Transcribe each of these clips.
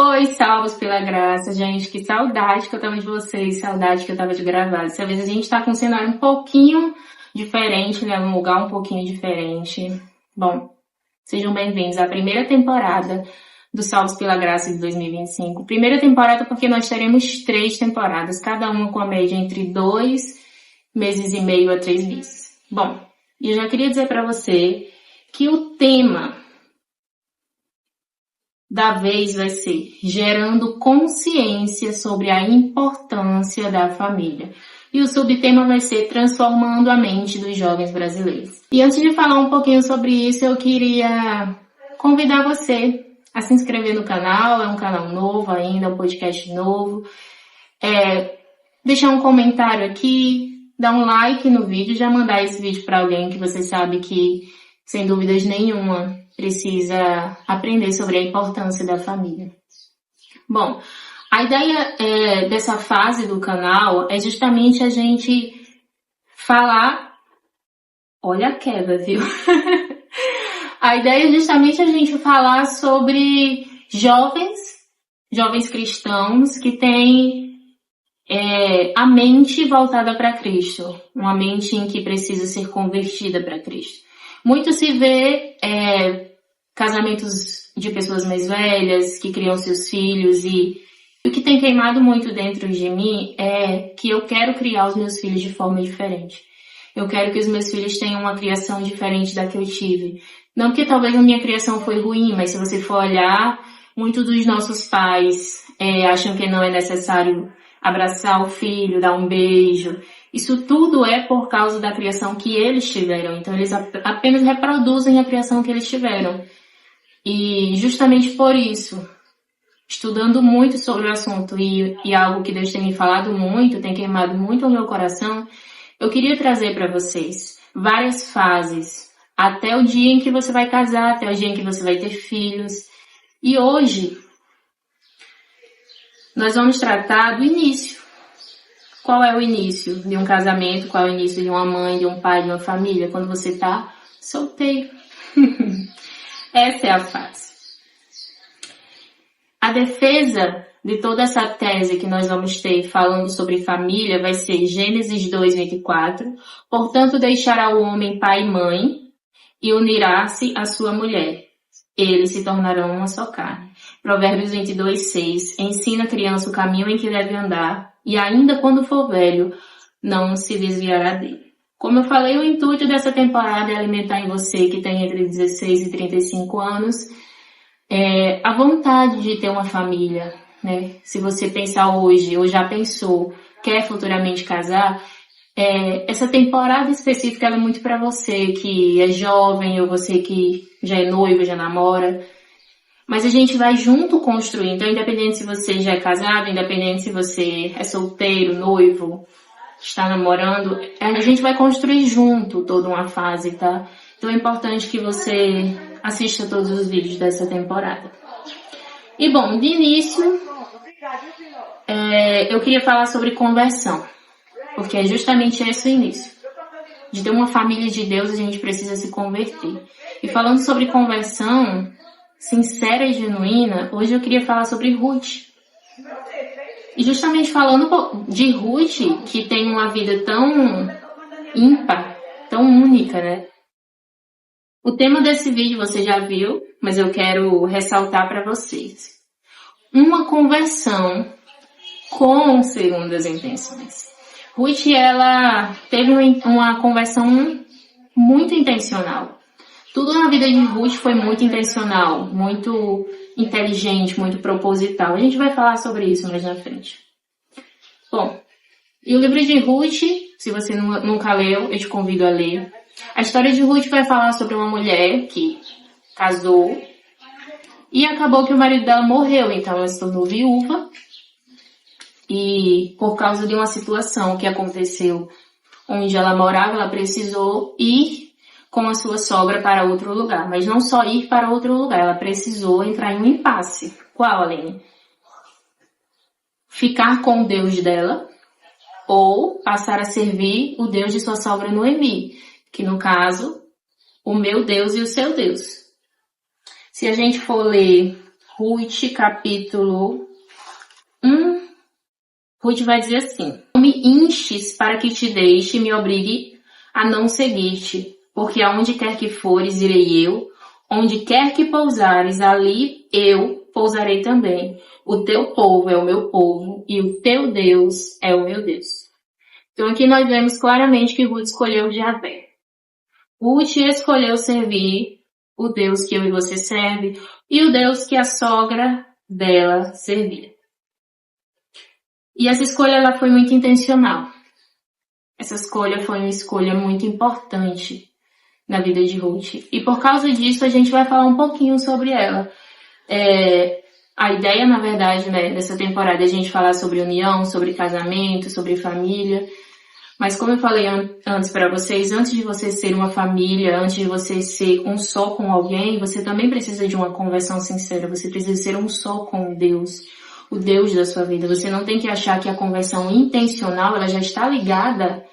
Oi, salvos pela graça, gente. Que saudade que eu tava de vocês, saudade que eu tava de gravar. Dessa vez a gente tá com um cenário um pouquinho diferente, né? Um lugar um pouquinho diferente. Bom, sejam bem-vindos à primeira temporada do Salvos pela Graça de 2025. Primeira temporada porque nós teremos 3 temporadas, cada uma com a média entre 2 meses e meio a 3 meses. Bom, e eu já queria dizer pra você que o tema da vez vai ser gerando consciência sobre a importância da família. E o subtema vai ser transformando a mente dos jovens brasileiros. E antes de falar um pouquinho sobre isso, eu queria convidar você a se inscrever no canal. É um canal novo ainda, é um podcast novo. Deixar um comentário aqui, dar um like no vídeo, já mandar esse vídeo para alguém que você sabe que, sem dúvidas nenhuma, precisa aprender sobre a importância da família. Bom, a ideia dessa fase do canal é justamente a gente falar... Olha a queda, viu? A ideia é justamente a gente falar sobre jovens cristãos que têm a mente voltada para Cristo, uma mente em que precisa ser convertida para Cristo. Muito se vê casamentos de pessoas mais velhas que criam seus filhos e o que tem queimado muito dentro de mim é que eu quero criar os meus filhos de forma diferente. Eu quero que os meus filhos tenham uma criação diferente da que eu tive. Não que talvez a minha criação foi ruim, mas se você for olhar, muitos dos nossos pais acham que não é necessário abraçar o filho, dar um beijo. Isso tudo é por causa da criação que eles tiveram. Então eles apenas reproduzem a criação que eles tiveram. E justamente por isso, estudando muito sobre o assunto e algo que Deus tem me falado muito, tem queimado muito o meu coração, eu queria trazer para vocês várias fases, até o dia em que você vai casar, até o dia em que você vai ter filhos. E hoje, nós vamos tratar do início. Qual é o início de um casamento? Qual é o início de uma mãe, de um pai, de uma família? Quando você está solteiro. Essa é a fase. A defesa de toda essa tese que nós vamos ter falando sobre família vai ser Gênesis 2:24. Portanto, deixará o homem pai e mãe e unirá-se à sua mulher. Eles se tornarão uma só carne. Provérbios 22:6. Ensina a criança o caminho em que deve andar e ainda quando for velho, não se desviará dele. Como eu falei, o intuito dessa temporada é alimentar em você que tem entre 16 e 35 anos a vontade de ter uma família, né? Se você pensar hoje ou já pensou, quer futuramente casar, essa temporada específica ela é muito para você que é jovem ou você que já é noivo, já namora. Mas a gente vai junto construir. Então, independente se você já é casado, independente se você é solteiro, noivo, está namorando, a gente vai construir junto toda uma fase, tá? Então é importante que você assista todos os vídeos dessa temporada. E bom, de início, eu queria falar sobre conversão, porque é justamente esse o início. De ter uma família de Deus, a gente precisa se converter. E falando sobre conversão sincera e genuína, hoje eu queria falar sobre Ruth. E justamente falando de Ruth, que tem uma vida tão ímpar, tão única, né? O tema desse vídeo você já viu, mas eu quero ressaltar para vocês. Uma conversão com segundas intenções. Ruth, ela teve uma conversão muito intencional. Tudo na vida de Ruth foi muito intencional, muito inteligente, muito proposital. A gente vai falar sobre isso mais na frente. Bom, e o livro de Ruth, se você nunca leu, eu te convido a ler. A história de Ruth vai falar sobre uma mulher que casou e acabou que o marido dela morreu, então ela se tornou viúva. E por causa de uma situação que aconteceu onde ela morava, ela precisou ir com a sua sogra para outro lugar. Mas não só ir para outro lugar, ela precisou entrar em um impasse. Qual, Aline? Ficar com o Deus dela ou passar a servir o Deus de sua sogra Noemi, que no caso, o meu Deus e o seu Deus. Se a gente for ler Ruth, capítulo 1. Ruth vai dizer assim: não me instes para que te deixe e me obrigue a não seguir-te, porque aonde quer que fores, irei eu, onde quer que pousares, ali eu pousarei também. O teu povo é o meu povo, e o teu Deus é o meu Deus. Então aqui nós vemos claramente que Ruth escolheu Javé. Ruth escolheu servir o Deus que eu e você serve, e o Deus que a sogra dela servia. E essa escolha ela foi muito intencional. Essa escolha foi uma escolha muito importante na vida de Ruth. E por causa disso a gente vai falar um pouquinho sobre ela. A ideia, na verdade, né, dessa temporada é a gente falar sobre união, sobre casamento, sobre família. Mas como eu falei antes para vocês, antes de você ser uma família, antes de você ser um só com alguém, você também precisa de uma conversão sincera. Você precisa ser um só com Deus, o Deus da sua vida. Você não tem que achar que a conversão intencional ela já está ligada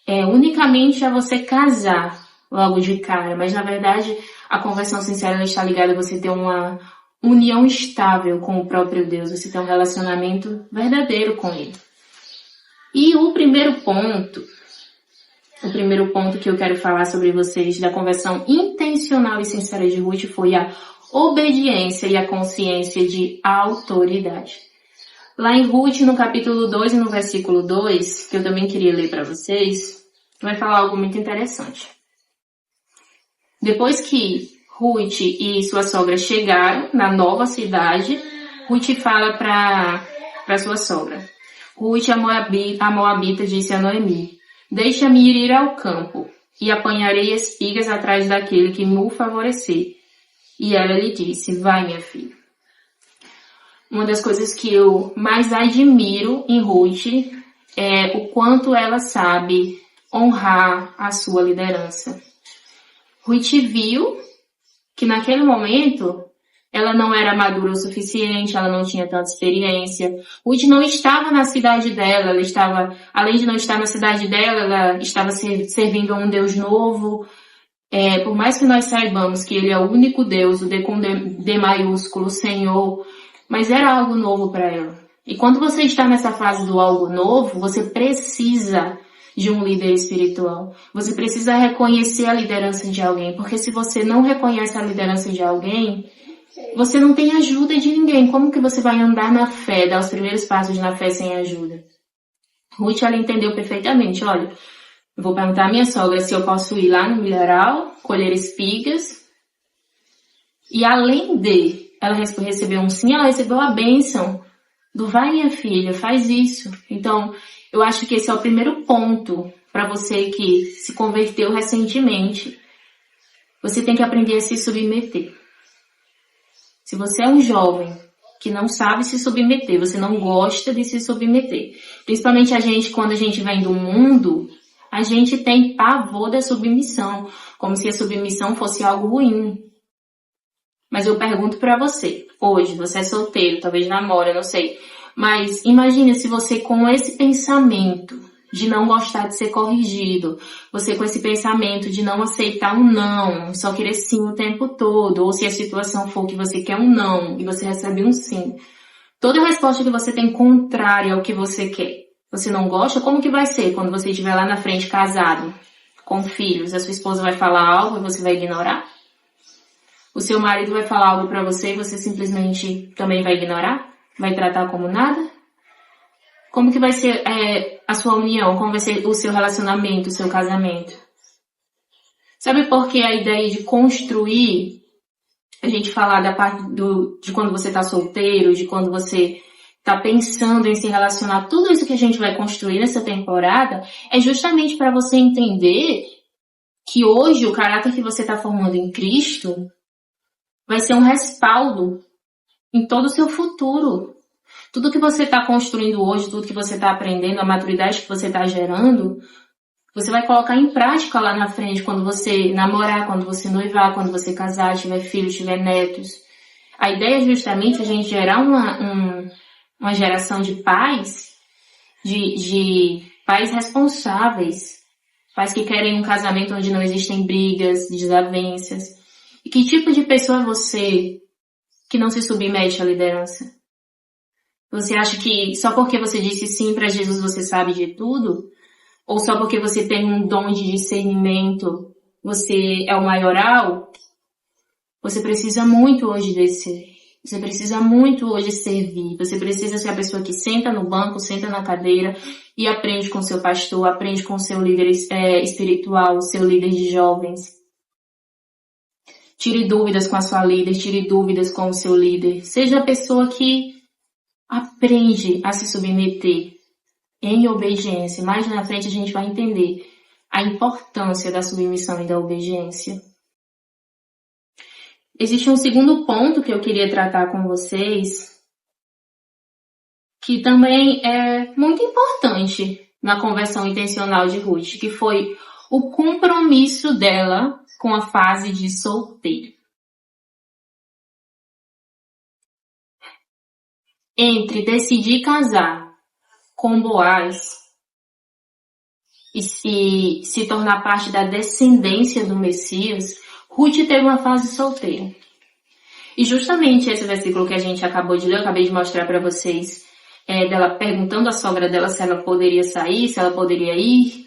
unicamente a você casar logo de cara. Mas na verdade a conversão sincera ela está ligada a você ter uma união estável com o próprio Deus. Você ter um relacionamento verdadeiro com Ele. E o primeiro ponto que eu quero falar sobre vocês da conversão intencional e sincera de Ruth foi a obediência e a consciência de autoridade. Lá em Ruth, no capítulo 2 e no versículo 2, que eu também queria ler para vocês, vai falar algo muito interessante. Depois que Ruth e sua sogra chegaram na nova cidade, Ruth fala para sua sogra: Ruth, a Moabita, disse a Noemi: deixa-me ir ao campo, e apanharei espigas atrás daquele que me favorecer. E ela lhe disse: vai, minha filha. Uma das coisas que eu mais admiro em Ruth é o quanto ela sabe honrar a sua liderança. Ruth viu que naquele momento ela não era madura o suficiente, ela não tinha tanta experiência. Ruth não estava na cidade dela, ela estava, além de não estar na cidade dela, ela estava servindo a um Deus novo. Por mais que nós saibamos que Ele é o único Deus, o D com D maiúsculo, o Senhor, mas era algo novo para ela. E quando você está nessa fase do algo novo, você precisa de um líder espiritual. Você precisa reconhecer a liderança de alguém, porque se você não reconhece a liderança de alguém, você não tem ajuda de ninguém. Como que você vai andar na fé, dar os primeiros passos na fé sem ajuda? Ruth, ela entendeu perfeitamente. Olha, eu vou perguntar à minha sogra se eu posso ir lá no milharal, colher espigas. E além de ela receber um sim, ela recebeu a bênção do vai, minha filha, faz isso. Então, eu acho que esse é o primeiro ponto para você que se converteu recentemente. Você tem que aprender a se submeter. Se você é um jovem que não sabe se submeter, você não gosta de se submeter, principalmente a gente, quando a gente vem do mundo, a gente tem pavor da submissão, como se a submissão fosse algo ruim. Mas eu pergunto pra você, hoje, você é solteiro, talvez namora, não sei, mas imagine se você com esse pensamento de não gostar de ser corrigido, você com esse pensamento de não aceitar um não, só querer sim o tempo todo, ou se a situação for que você quer um não e você recebe um sim, toda resposta que você tem contrária ao que você quer, você não gosta, como que vai ser quando você estiver lá na frente casado, com filhos, a sua esposa vai falar algo e você vai ignorar? O seu marido vai falar algo pra você e você simplesmente também vai ignorar? Vai tratar como nada? Como que vai ser a sua união? Como vai ser o seu relacionamento, o seu casamento? Sabe por que a ideia de construir, a gente falar da parte de quando você está solteiro, de quando você está pensando em se relacionar, tudo isso que a gente vai construir nessa temporada é justamente para você entender que hoje o caráter que você está formando em Cristo vai ser um respaldo em todo o seu futuro. Tudo que você está construindo hoje, tudo que você está aprendendo, a maturidade que você está gerando, você vai colocar em prática lá na frente, quando você namorar, quando você noivar, quando você casar, tiver filhos, tiver netos. A ideia é justamente a gente gerar uma geração de pais, de pais responsáveis, pais que querem um casamento onde não existem brigas, desavenças. E que tipo de pessoa você que não se submete à liderança? Você acha que só porque você disse sim para Jesus você sabe de tudo? Ou só porque você tem um dom de discernimento você é o maioral? Você precisa muito hoje descer. Você precisa muito hoje servir. Você precisa ser a pessoa que senta no banco, senta na cadeira e aprende com seu pastor, aprende com seu líder espiritual, seu líder de jovens. Tire dúvidas com a sua líder, tire dúvidas com o seu líder. Seja a pessoa que aprende a se submeter em obediência. Mais na frente a gente vai entender a importância da submissão e da obediência. Existe um segundo ponto que eu queria tratar com vocês, que também é muito importante na conversão intencional de Ruth, que foi o compromisso dela com a fase de solteiro. Entre decidir casar com Boaz e se tornar parte da descendência do Messias, Ruth teve uma fase solteira. E justamente esse versículo que a gente acabou de ler, eu acabei de mostrar para vocês, dela perguntando à sogra dela se ela poderia sair, se ela poderia ir.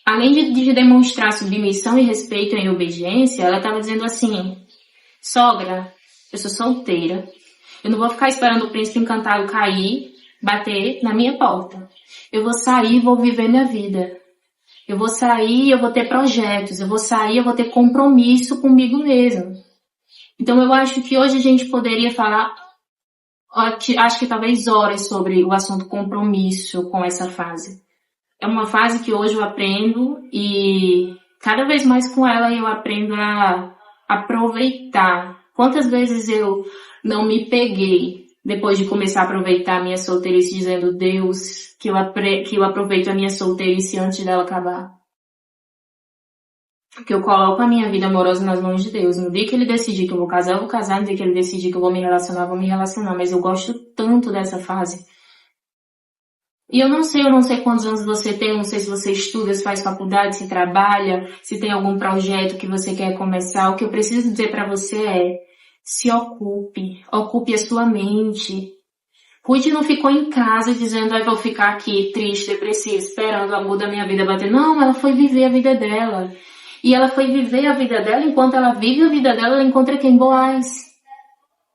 Além de demonstrar submissão e respeito em obediência, ela estava dizendo assim: sogra, eu sou solteira, eu não vou ficar esperando o príncipe encantado cair, bater na minha porta. Eu vou sair e vou viver minha vida. Eu vou sair, eu vou ter projetos, eu vou sair, eu vou ter compromisso comigo mesmo. Então eu acho que hoje a gente poderia falar, acho que talvez horas sobre o assunto compromisso com essa fase. É uma fase que hoje eu aprendo e cada vez mais com ela eu aprendo a aproveitar. Quantas vezes eu não me peguei depois de começar a aproveitar a minha solteirice dizendo: Deus, que eu aproveito a minha solteirice antes dela acabar. Que eu coloco a minha vida amorosa nas mãos de Deus. No dia que Ele decidir que eu vou casar, eu vou casar. No dia que Ele decidir que eu vou me relacionar, eu vou me relacionar. Mas eu gosto tanto dessa fase. E eu não sei quantos anos você tem, não sei se você estuda, se faz faculdade, se trabalha, se tem algum projeto que você quer começar. O que eu preciso dizer para você é: se ocupe a sua mente. Ruth não ficou em casa dizendo: vou ficar aqui triste, depressiva, esperando o amor da minha vida bater. Não, ela foi viver a vida dela. E ela foi viver a vida dela, enquanto ela vive a vida dela, ela encontra quem? Boaz.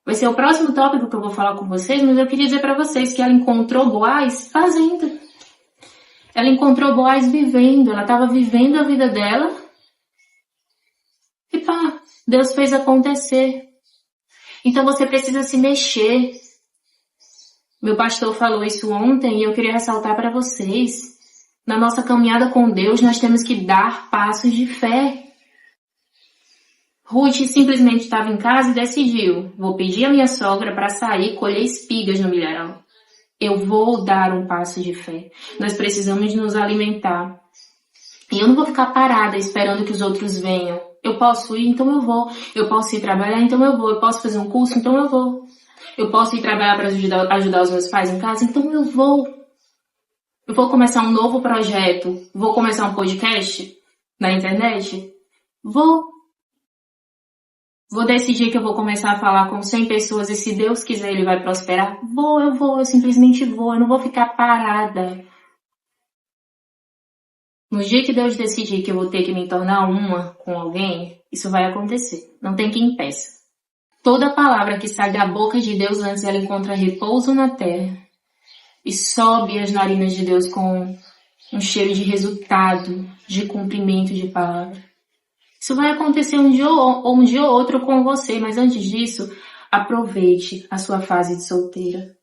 Vai ser o próximo tópico que eu vou falar com vocês, mas eu queria dizer para vocês que ela encontrou Boaz fazendo. Ela encontrou Boaz vivendo, ela estava vivendo a vida dela. E pá, Deus fez acontecer. Então você precisa se mexer. Meu pastor falou isso ontem e eu queria ressaltar para vocês. Na nossa caminhada com Deus, nós temos que dar passos de fé. Ruth simplesmente estava em casa e decidiu: vou pedir a minha sogra para sair e colher espigas no milharal. Eu vou dar um passo de fé. Nós precisamos nos alimentar. E eu não vou ficar parada esperando que os outros venham. Eu posso ir, então eu vou. Eu posso ir trabalhar, então eu vou. Eu posso fazer um curso, então eu vou. Eu posso ir trabalhar para ajudar os meus pais em casa, então eu vou. Eu vou começar um novo projeto. Vou começar um podcast na internet? Vou decidir que eu vou começar a falar com 100 pessoas e se Deus quiser Ele vai prosperar? Eu simplesmente vou. Eu não vou ficar parada. No dia que Deus decidir que eu vou ter que me tornar uma com alguém, isso vai acontecer. Não tem quem impeça. Toda palavra que sai da boca de Deus antes ela encontra repouso na terra e sobe as narinas de Deus com um cheiro de resultado, de cumprimento de palavra. Isso vai acontecer um dia ou outro com você, mas antes disso, aproveite a sua fase de solteira.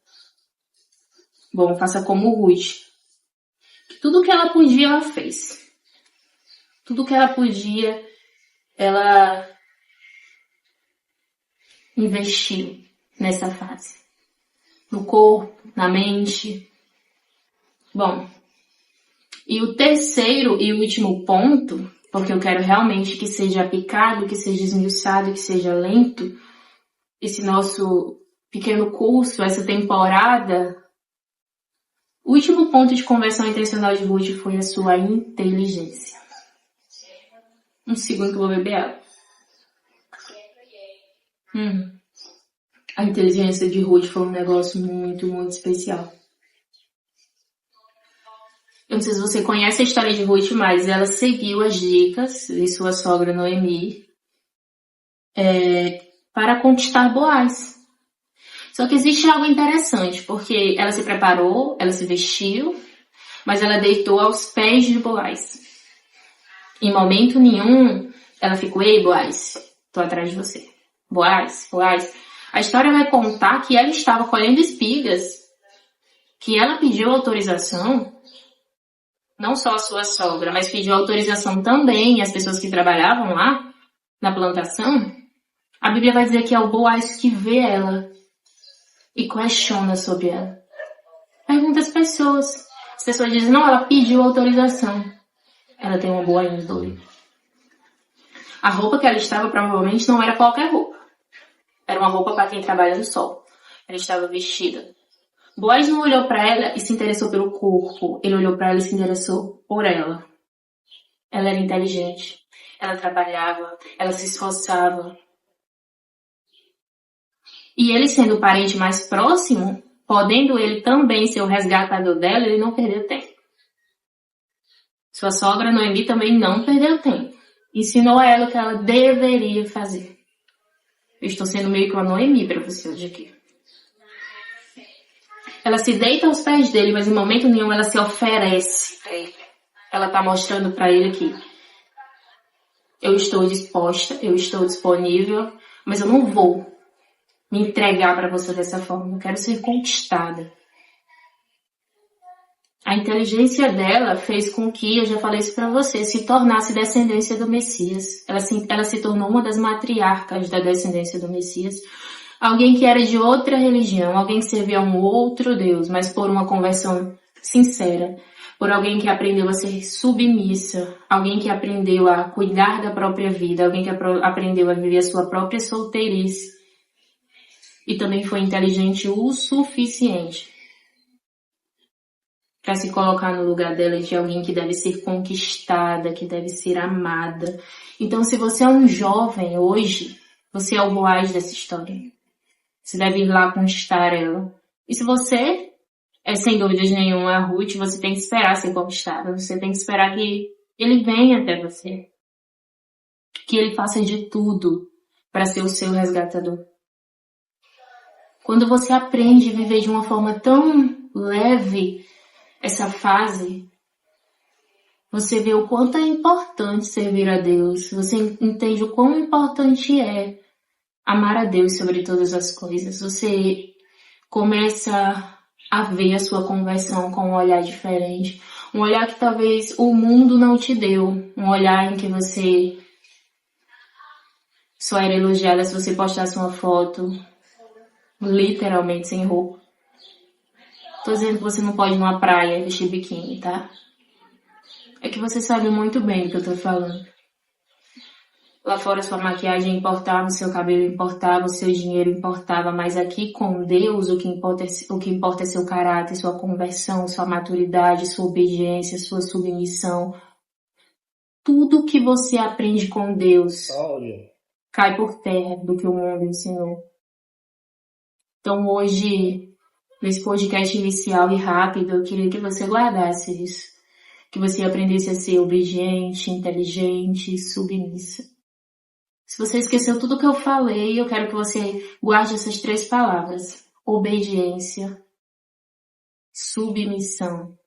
Bom, faça como Ruth. Tudo que ela podia, ela fez. Tudo que ela podia, ela investiu nessa fase. No corpo, na mente. Bom, e o terceiro e último ponto, porque eu quero realmente que seja picado, que seja esmiuçado, que seja lento, esse nosso pequeno curso, essa temporada, o último ponto de conversão intencional de Ruth foi a sua inteligência. Um segundo que eu vou beber água. A inteligência de Ruth foi um negócio muito, muito especial. Eu não sei se você conhece a história de Ruth, mas ela seguiu as dicas de sua sogra Noemi para conquistar Boaz. Só que existe algo interessante, porque ela se preparou, ela se vestiu, mas ela deitou aos pés de Boaz. Em momento nenhum, ela ficou: ei, Boaz, tô atrás de você. Boaz, Boaz. A história vai contar que ela estava colhendo espigas, que ela pediu autorização, não só a sua sogra, mas pediu autorização também às pessoas que trabalhavam lá na plantação. A Bíblia vai dizer que é o Boaz que vê ela e questiona sobre ela. Pergunta às pessoas. As pessoas dizem: não, ela pediu autorização. Ela tem uma boa índole. A roupa que ela estava provavelmente não era qualquer roupa. Era uma roupa para quem trabalha no sol. Ela estava vestida. Boaz não olhou para ela e se interessou pelo corpo. Ele olhou para ela e se interessou por ela. Ela era inteligente. Ela trabalhava. Ela se esforçava. E ele, sendo o parente mais próximo, podendo ele também ser o resgatador dela, ele não perdeu tempo. Sua sogra Noemi também não perdeu tempo. Ensinou a ela o que ela deveria fazer. Eu estou sendo meio que uma Noemi para você hoje aqui. Ela se deita aos pés dele, mas em momento nenhum ela se oferece para ele. Ela está mostrando para ele que eu estou disposta, eu estou disponível, mas eu não vou me entregar para você dessa forma. Eu quero ser conquistada. A inteligência dela fez com que, eu já falei isso para você, se tornasse descendência do Messias. Ela se tornou uma das matriarcas da descendência do Messias. Alguém que era de outra religião, alguém que servia a um outro Deus, mas por uma conversão sincera. Por alguém que aprendeu a ser submissa. Alguém que aprendeu a cuidar da própria vida. Alguém que aprendeu a viver a sua própria solteirice. E também foi inteligente o suficiente para se colocar no lugar dela de alguém que deve ser conquistada, que deve ser amada. Então, se você é um jovem hoje, você é o Boaz dessa história. Você deve ir lá conquistar ela. E se você é, sem dúvidas nenhuma, a Ruth, você tem que esperar ser conquistada. Você tem que esperar que ele venha até você. Que ele faça de tudo para ser o seu resgatador. Quando você aprende a viver de uma forma tão leve essa fase, você vê o quanto é importante servir a Deus. Você entende o quão importante é amar a Deus sobre todas as coisas. Você começa a ver a sua conversão com um olhar diferente. Um olhar que talvez o mundo não te deu. Um olhar em que você só era elogiada se você postasse uma foto literalmente sem roupa. Tô dizendo que você não pode ir numa praia vestir biquíni, tá? É que você sabe muito bem do que eu tô falando. Lá fora sua maquiagem importava, o seu cabelo importava, o seu dinheiro importava, mas aqui com Deus o que importa é seu caráter, sua conversão, sua maturidade, sua obediência, sua submissão. Tudo que você aprende com Deus cai por terra do que o mundo ensinou. Então hoje, nesse podcast inicial e rápido, eu queria que você guardasse isso. Que você aprendesse a ser obediente, inteligente, submissa. Se você esqueceu tudo que eu falei, eu quero que você guarde essas 3 palavras. Obediência, submissão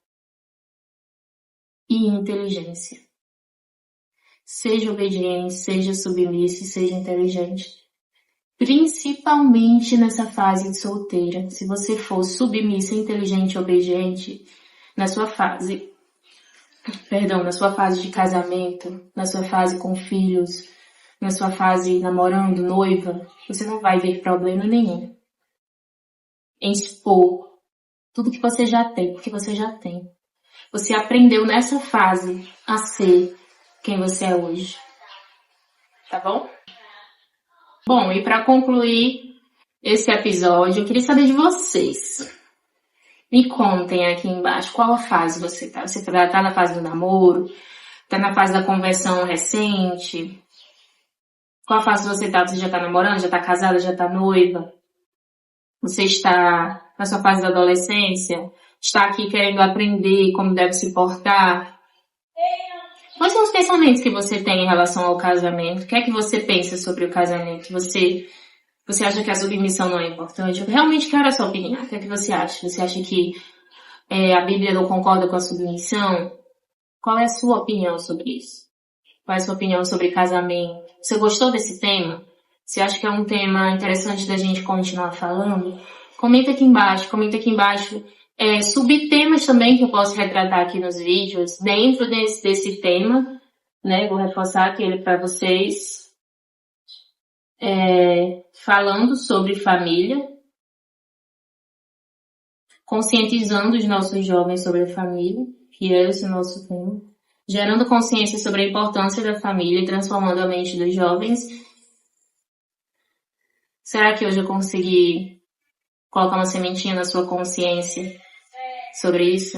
e inteligência. Seja obediente, seja submissa e seja inteligente. Principalmente nessa fase de solteira. Se você for submissa, inteligente e obediente, na sua fase de casamento, na sua fase com filhos, na sua fase namorando, noiva, você não vai ver problema nenhum em expor tudo que você já tem, porque você já tem. Você aprendeu nessa fase a ser quem você é hoje. Tá bom? Bom, e para concluir esse episódio, eu queria saber de vocês. Me contem aqui embaixo qual a fase você tá. Você tá na fase do namoro? Tá na fase da conversão recente? Qual a fase você tá? Você já tá namorando? Já tá casada? Já tá noiva? Você está na sua fase da adolescência? Está aqui querendo aprender como deve se portar? Quais são os pensamentos que você tem em relação ao casamento? O que é que você pensa sobre o casamento? Você acha que a submissão não é importante? Eu realmente quero a sua opinião. O que é que você acha? Você acha que a Bíblia não concorda com a submissão? Qual é a sua opinião sobre isso? Qual é a sua opinião sobre casamento? Você gostou desse tema? Você acha que é um tema interessante da gente continuar falando? Comenta aqui embaixo, subtemas também que eu posso retratar aqui nos vídeos, dentro desse tema, né? Vou reforçar aquele para vocês, falando sobre família, conscientizando os nossos jovens sobre a família, que é esse o nosso tema, gerando consciência sobre a importância da família e transformando a mente dos jovens. Será que hoje eu consegui colocar uma sementinha na sua consciência sobre isso?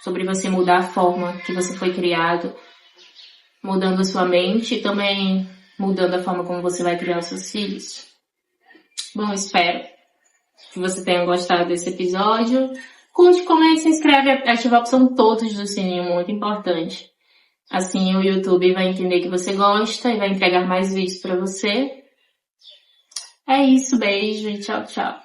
Sobre você mudar a forma que você foi criado, mudando a sua mente e também mudando a forma como você vai criar os seus filhos? Bom, espero que você tenha gostado desse episódio. Curte, comente, se inscreve, ativa a opção todos do sininho, muito importante. Assim o YouTube vai entender que você gosta e vai entregar mais vídeos para você. É isso, beijo e tchau, tchau.